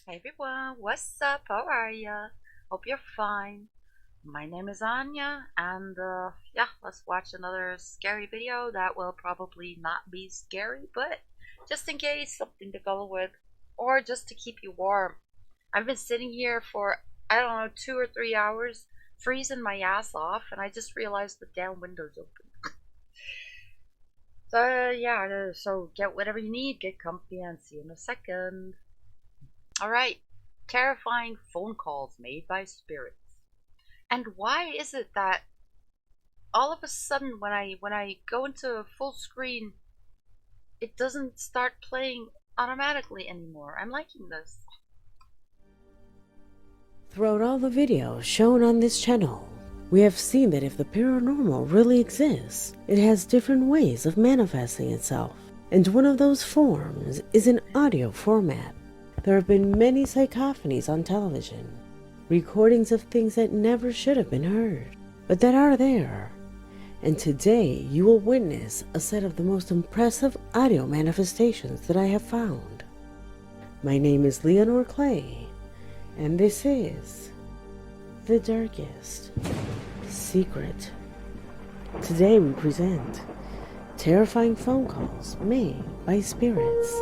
Hey everyone, what's up? How are ya? Hope you're fine. My name is Anya, and yeah, let's watch another scary video that will probably not be scary, but just in case, something to go with, or just to keep you warm. I've been sitting here for, I don't know, 2 or 3 hours, freezing my ass off, and I just realized the damn window's open. So yeah, so get whatever you need, get comfy, and see you in a second. Alright, terrifying phone calls made by spirits. And why is it that all of a sudden when I go into full screen, it doesn't start playing automatically anymore? I'm liking this. Throughout all the videos shown on this channel, we have seen that if the paranormal really exists, it has different ways of manifesting itself, and one of those forms is an audio format. There have been many psychophonies on television, recordings of things that never should have been heard, but that are there. And today you will witness a set of the most impressive audio manifestations that I have found. My name is Leonore Clay, and this is The Darkest Secret. Today we present terrifying phone calls made by spirits.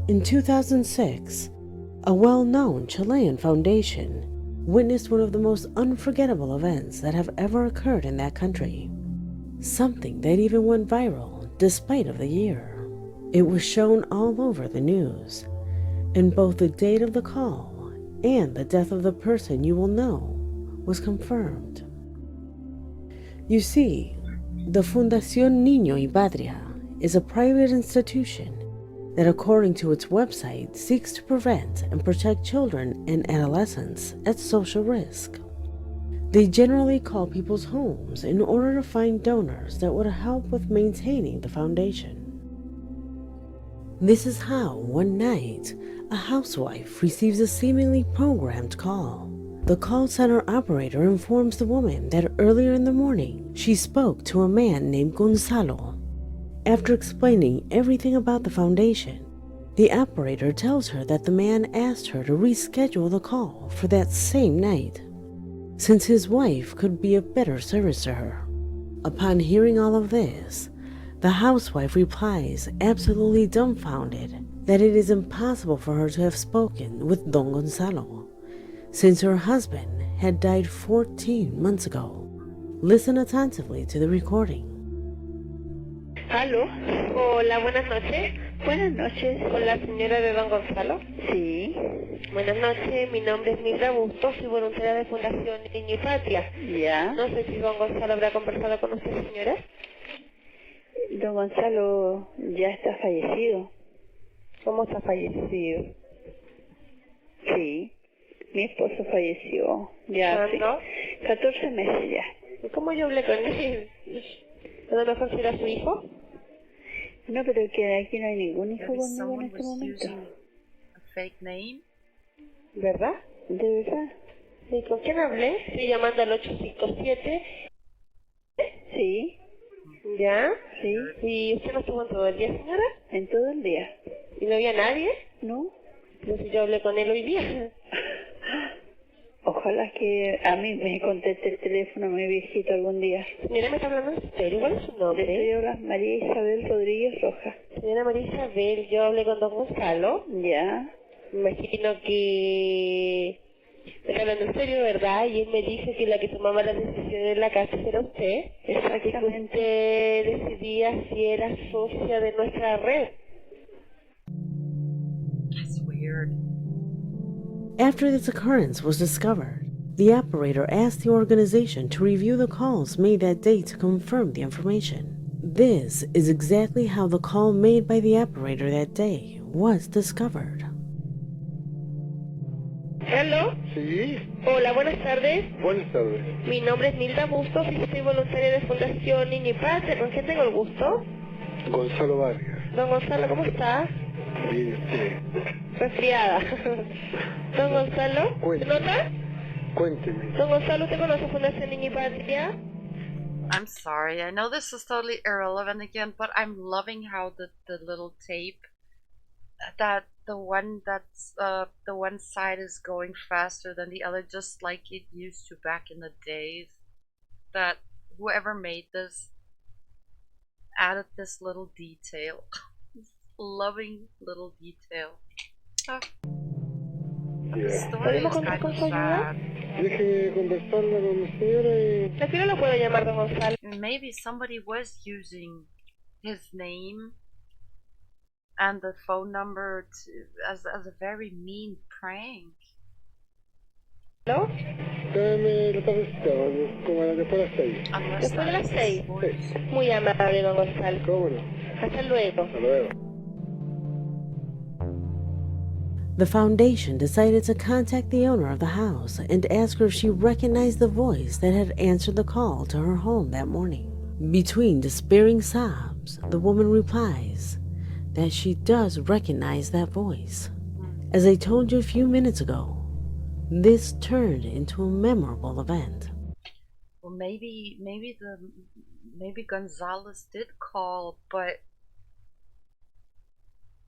In 2006, a well-known Chilean foundation witnessed one of the most unforgettable events that have ever occurred in that country. Something that even went viral despite of the year. It was shown all over the news, and both the date of the call and the death of the person you will know was confirmed. You see, the Fundación Niño y Patria is a private institution that, according to its website, seeks to prevent and protect children and adolescents at social risk. They generally call people's homes in order to find donors that would help with maintaining the foundation. This is how, one night, a housewife receives a seemingly programmed call. The call center operator informs the woman that earlier in the morning she spoke to a man named Gonzalo. After explaining everything about the foundation, the operator tells her that the man asked her to reschedule the call for that same night, since his wife could be of better service to her. Upon hearing all of this, the housewife replies, absolutely dumbfounded, that it is impossible for her to have spoken with Don Gonzalo, since her husband had died 14 months ago. Listen attentively to the recording. ¿Aló? Hola, buenas noches. Buenas noches. ¿Con la señora de Don Gonzalo? Sí. Buenas noches, mi nombre es Mildred Bustos, soy voluntaria de Fundación Niño y Patria. Ya. No sé si Don Gonzalo habrá conversado con usted, señora. Don Gonzalo ya está fallecido. ¿Cómo está fallecido? Sí. Mi esposo falleció. Ya hace ¿Cuándo? 14 meses ya. ¿Y cómo yo hablé con él? ¿A lo mejor será su hijo? No, pero que aquí no hay ningún hijo Maybe conmigo en someone este was momento. using a fake name. ¿Verdad? ¿De verdad? ¿Y con quién hablé? Estoy llamando al 857. Sí. ¿Ya? Sí. ¿Y usted no estuvo en todo el día, señora? En todo el día. ¿Y no había nadie? ¿No? Pero si yo hablé con él hoy día. Ojalá que a mí me conteste el teléfono mi viejito algún día. Señora, ¿me está hablando en serio? ¿Cuál es su Le nombre? estoy hablando María Isabel Rodríguez Rojas. Señora María Isabel, yo hablé con Don Gonzalo. Ya. Me imagino que me está hablando en serio, ¿verdad? Y él me dice que la que tomaba las decisiones en la casa era usted. Y que Exactamente. usted decidía si era socia de nuestra red. That's weird. After this occurrence was discovered, the operator asked the organization to review the calls made that day to confirm the information. This is exactly how the call made by the operator that day was discovered. ¿Aló? Sí, Hola, buenas tardes. buenas tardes. Mi nombre es Mildred Bustos y soy voluntaria de Fundación Niño y Patria. ¿Con quién tengo el gusto? Gonzalo Vargas. Don Gonzalo, ¿cómo está? Bien, sí. Resfriada. Don Gonzalo, ¿se Cuéntame. nota? Cuénteme. Don Gonzalo, ¿usted conoce Fundación Niño y Patria? I'm sorry, I know this is totally irrelevant again, but I'm loving how the little tape, that the one side is going faster than the other, just like it used to back in the days. That whoever made this added this little detail. Loving little detail. Oh. But the story is kind of sad. Déjeme conversarla con la señora y... ¿A qué hora lo puedo llamar, don Gonzalo? Maybe somebody was using his name and the phone number as a very mean prank. ¿No? Dame la tardecita, como a la después de las 6. Unless Después de that las is 6. his voice. Muy amable, don Gonzalo. ¿Cómo no? Hasta luego. Hasta luego. The foundation decided to contact the owner of the house and ask her if she recognized the voice that had answered the call to her home that morning. Between despairing sobs, the woman replies that she does recognize that voice. As I told you a few minutes ago, this turned into a memorable event. Well, maybe Gonzalez did call, but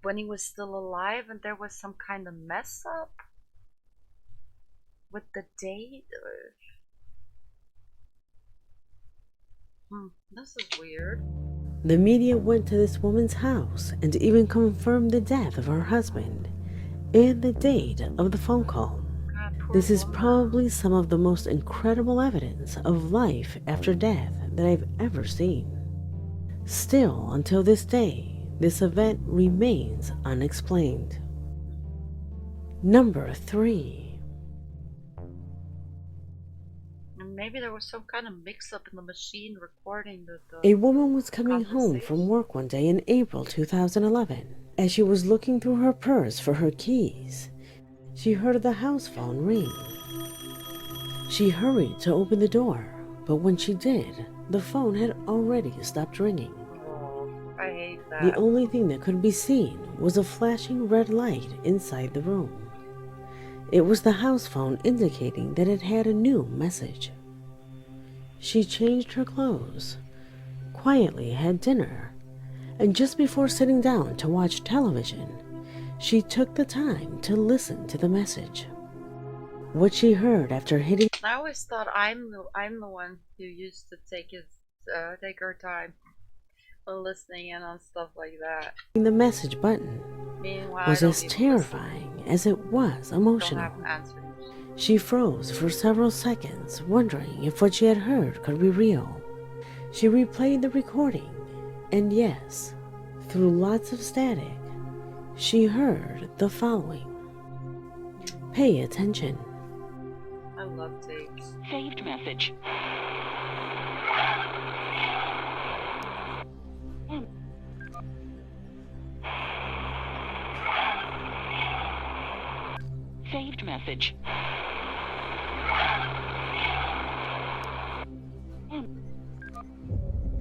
when he was still alive and there was some kind of mess up with the date. This is weird. The media went to this woman's house and even confirmed the death of her husband and the date of the phone call. God, poor This is woman. probably some of the most incredible evidence of life after death that I've ever seen. Still, until this day, this event remains unexplained. Number 3. And maybe there was some kind of mix-up in the machine recording the A woman was coming home from work one day in April 2011. As she was looking through her purse for her keys, she heard the house phone ring. She hurried to open the door, but when she did, the phone had already stopped ringing. I hate that. The only thing that could be seen was a flashing red light inside the room. It was the house phone indicating that it had a new message. She changed her clothes, quietly had dinner, and just before sitting down to watch television, she took the time to listen to the message. What she heard after hitting I always thought I'm the one who used to take her time when listening in on stuff like that. the message button Meanwhile, was I don't as even terrifying as it was listen. Don't emotional. have answers. She froze for several seconds, wondering if what she had heard could be real. She replayed the recording, and yes, through lots of static, she heard the following. Pay attention. I love tapes. Saved message. Saved message.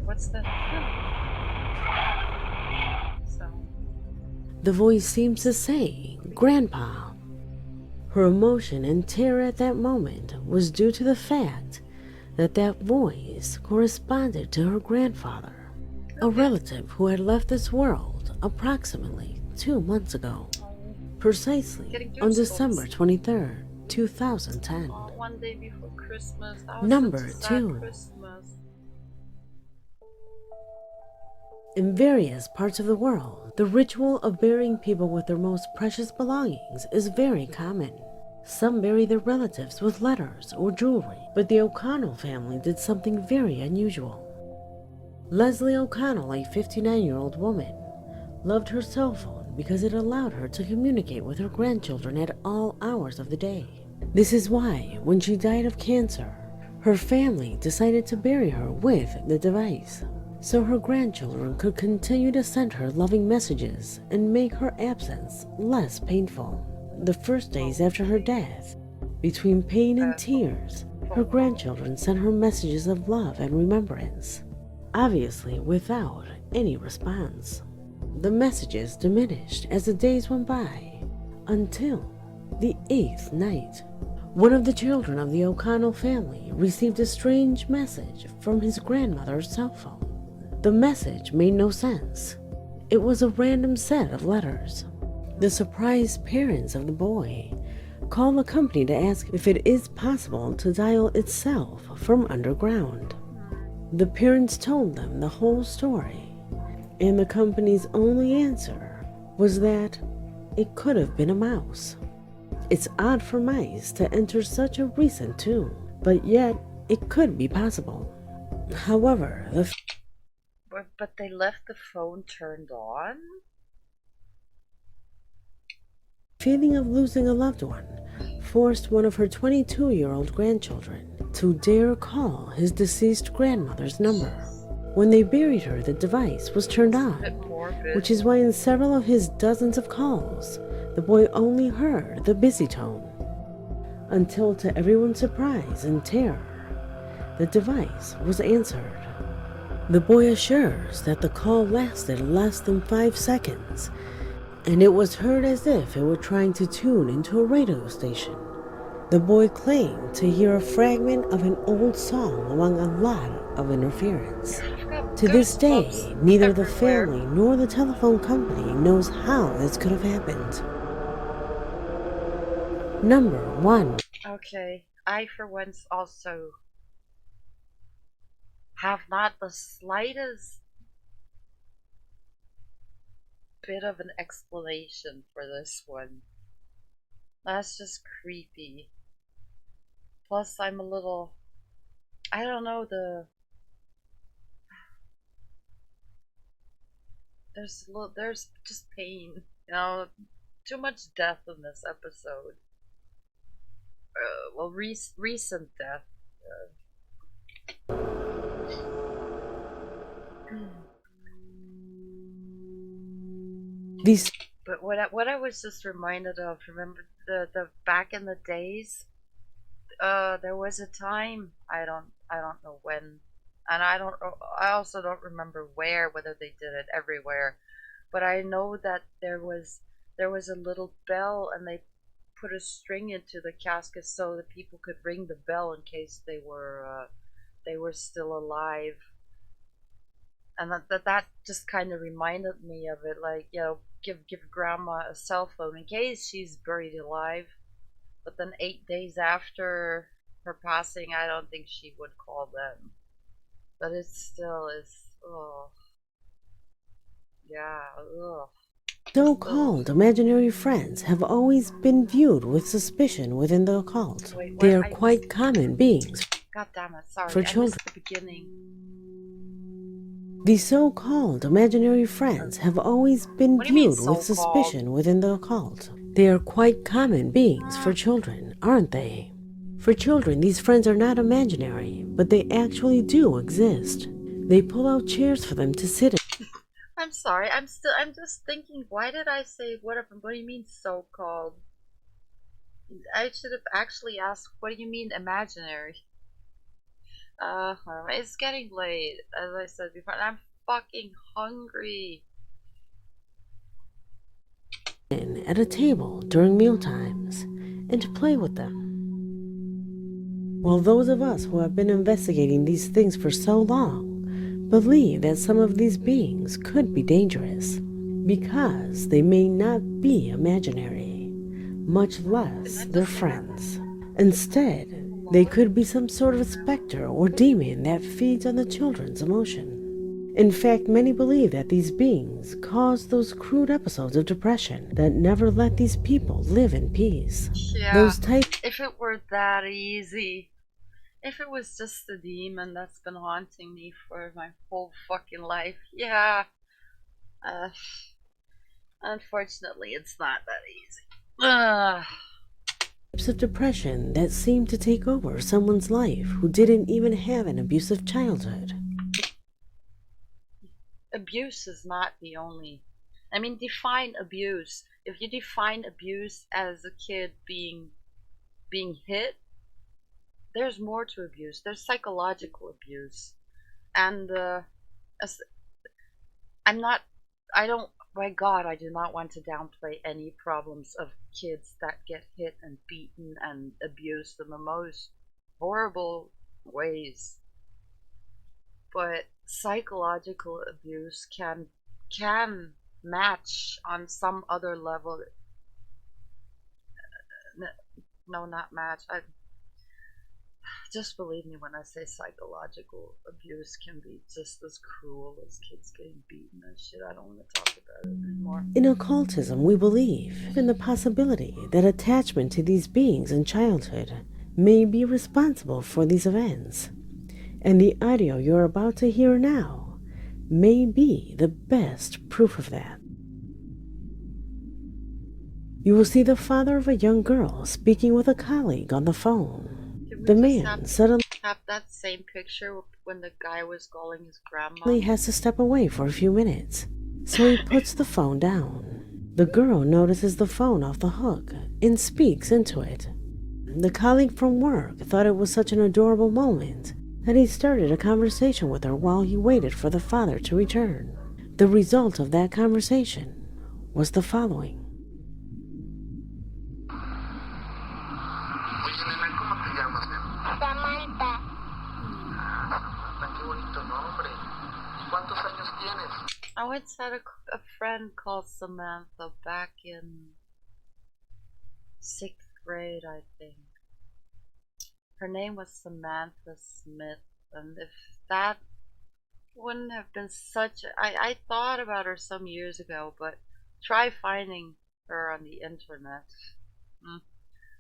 What's the sound? The voice seems to say, Grandpa. Her emotion and terror at that moment was due to the fact that that voice corresponded to her grandfather, a relative who had left this world approximately 2 months ago, precisely on December 23rd, 2010. Oh, one day before Christmas. That was Number such a sad 2. Christmas. In various parts of the world, the ritual of burying people with their most precious belongings is very common. Some bury their relatives with letters or jewelry, but the O'Connell family did something very unusual. Leslie O'Connell, a 59-year-old woman, loved her cell phone because it allowed her to communicate with her grandchildren at all hours of the day. This is why, when she died of cancer, her family decided to bury her with the device, so her grandchildren could continue to send her loving messages and make her absence less painful. The first days after her death, between pain and tears, her grandchildren sent her messages of love and remembrance, obviously without any response. The messages diminished as the days went by, until the 8th night, One of the children of the O'Connell family received a strange message from his grandmother's cell phone. The message made no sense. It was a random set of letters. The surprised parents of the boy called the company to ask if it is possible to dial itself from underground. The parents told them the whole story, and the company's only answer was that it could have been a mouse. It's odd for mice to enter such a recent tune, but yet it could be possible. However, But they left the phone turned on? feeling of losing a loved one forced one of her 22-year-old grandchildren to dare call his deceased grandmother's number. When they buried her, the device was turned on, which is why in several of his dozens of calls, the boy only heard the busy tone. Until to everyone's surprise and terror, the device was answered. The boy assures that the call lasted less than 5 seconds, and it was heard as if it were trying to tune into a radio station. The boy claimed to hear a fragment of an old song among a lot of interference. To this day, neither the family nor the telephone company knows how this could have happened. Number 1. Okay, I for once also have not the slightest bit of an explanation for this one. That's just creepy. Plus, I'm a little, I don't know, there's just pain, you know, too much death in this episode. Well, recent death. But what I was just reminded of, remember the back in the days, there was a time, I don't know when, and I also don't remember where, whether they did it everywhere, but I know that there was a little bell, and they put a string into the casket so that people could ring the bell in case they were still alive. And that just kind of reminded me of it, like, you know, give grandma a cell phone in case she's buried alive. But then 8 days after her passing, I don't think she would call them. But it still is, oh, yeah, ugh. So-called imaginary friends have always been viewed with suspicion within the occult. They are quite common beings. God damn it, sorry, for I children. missed the beginning. These so-called imaginary friends have always been viewed with suspicion within the occult. They are quite common beings for children, aren't they? For children, these friends are not imaginary, but they actually do exist. They pull out chairs for them to sit in. I'm sorry, I'm just thinking, why did I say what do you mean so-called? I should have actually asked, what do you mean imaginary? It's getting late, as I said before, and I'm fucking hungry. At a table during meal times and to play with them. Well, those of us who have been investigating these things for so long believe that some of these beings could be dangerous because they may not be imaginary, much less their friends. Instead, they could be some sort of specter or demon that feeds on the children's emotion. In fact, many believe that these beings cause those crude episodes of depression that never let these people live in peace. Yeah, if it were that easy. If it was just the demon that's been haunting me for my whole fucking life, yeah. Unfortunately, it's not that easy. Types of depression that seem to take over someone's life who didn't even have an abusive childhood. Abuse is not the only. I mean, define abuse. If you define abuse as a kid being hit, there's more to abuse. There's psychological abuse, and I My God, I do not want to downplay any problems of kids that get hit and beaten and abused in the most horrible ways. But psychological abuse can match on some other level. No, not match. Just believe me when I say psychological abuse can be just as cruel as kids getting beaten and shit. I don't want to talk about it anymore. In occultism, we believe in the possibility that attachment to these beings in childhood may be responsible for these events. And the audio you're about to hear now may be the best proof of that. You will see the father of a young girl speaking with a colleague on the phone. The man suddenly have that same picture when the guy was calling his grandma. He has to step away for a few minutes, so he puts the phone down. The girl notices the phone off the hook and speaks into it. The colleague from work thought it was such an adorable moment that he started a conversation with her while he waited for the father to return. The result of that conversation was the following. I once had a friend called Samantha back in 6th grade, I think. Her name was Samantha Smith, and if that wouldn't have been such I thought about her some years ago, but try finding her on the internet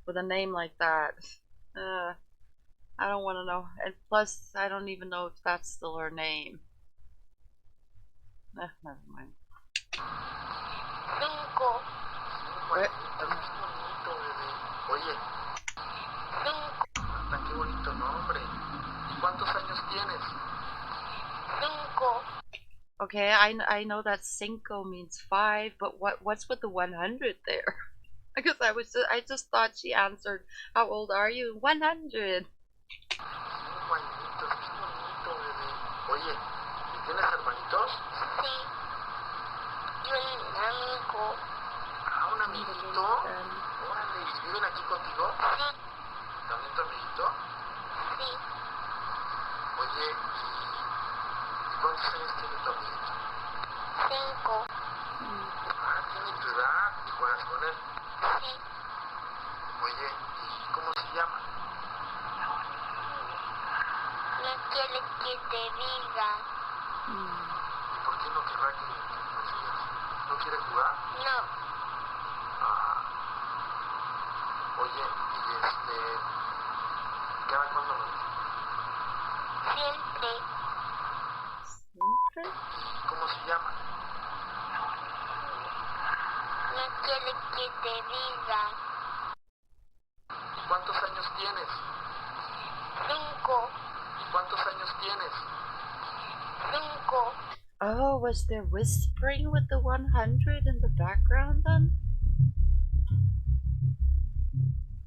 with a name like that. I don't want to know, and plus I don't even know if that's still her name. Never mind. Okay, I know that cinco means 5, but what's with the 100 there? Because I just thought she answered, "How old are you?" 100. ¿Tienes hermanitos? Sí. Y un amigo. ¿Ah, un amiguito? Órale, ¿y viven aquí contigo? Sí. ¿También tu amiguito? Sí. Oye, ¿y cuántos años tiene tu amiguito? 5. Ah, tiene tu edad y juegas con él. Sí. Oye, ¿y cómo se llama? No quiere que te diga. ¿Y por qué no querrá que nos digas? ¿No quiere jugar? No. Ah. Oye, ¿y cada cuándo lo ves? Siempre. ¿Siempre? ¿Y cómo se llama? No quiere que te diga. ¿Y cuántos años tienes? 5. ¿Y cuántos años tienes? 5. Oh, was there whispering with the 100 in the background then?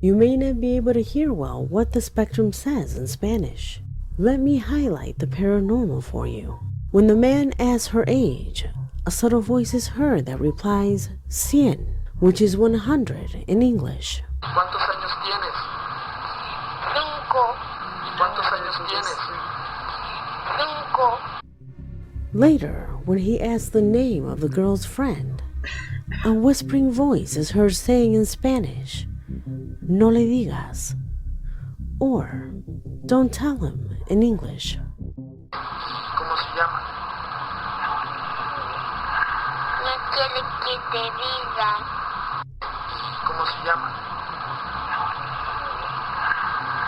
You may not be able to hear well what the spectrum says in Spanish. Let me highlight the paranormal for you. When the man asks her age, a subtle voice is heard that replies 100, which is 100 in English. ¿Cuántos años tienes? 5. ¿Y cuántos años tienes? 5. Later, when he asks the name of the girl's friend, a whispering voice is heard saying in Spanish, "No le digas," or "Don't tell him" in English. ¿Cómo se llama? No quiere que te diga. ¿Cómo se llama?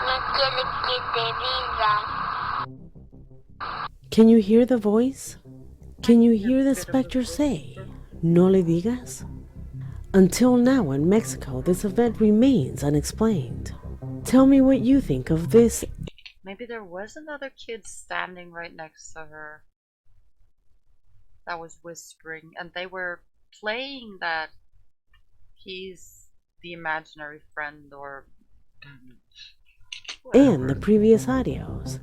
No quiere que te diga. Can you hear the voice? Can you hear the specter say, "No le digas"? Until now in Mexico, this event remains unexplained. Tell me what you think of this. Maybe there was another kid standing right next to her that was whispering, and they were playing that he's the imaginary friend or And the previous audios,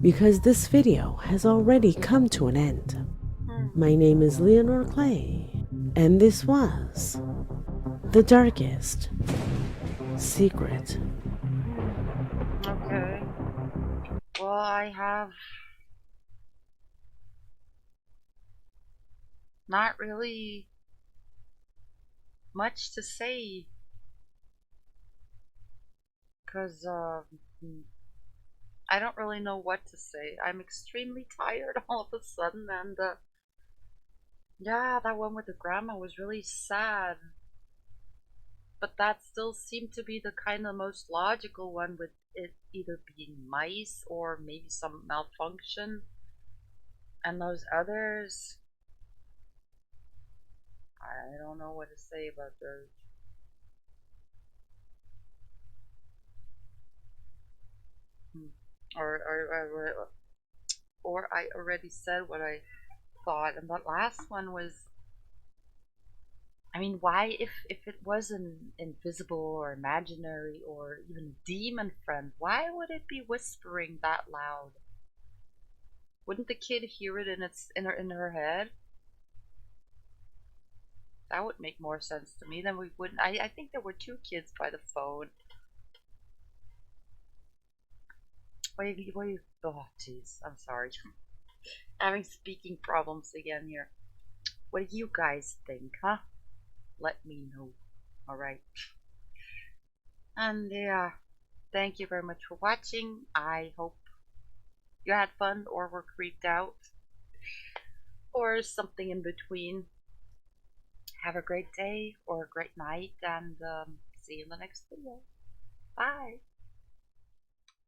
because this video has already come to an end. My name is Leonor Clay, And this was the darkest secret. Okay. Well, I have not really much to say because I don't really know what to say. I'm extremely tired all of a sudden, and yeah, that one with the grandma was really sad. But that still seemed to be the kind of most logical one, with it either being mice or maybe some malfunction. And those others, I don't know what to say about those. Or I already said what I thought, and that last one was, I mean, why, if it was an invisible or imaginary or even demon friend, why would it be whispering that loud? Wouldn't the kid hear it in her head? That would make more sense to me. Then we wouldn't. I think there were two kids by the phone. Oh, jeez. I'm sorry. Having speaking problems again here. What do you guys think, huh? Let me know. Alright. And yeah, thank you very much for watching. I hope you had fun or were creeped out. Or something in between. Have a great day or a great night, and see you in the next video. Bye!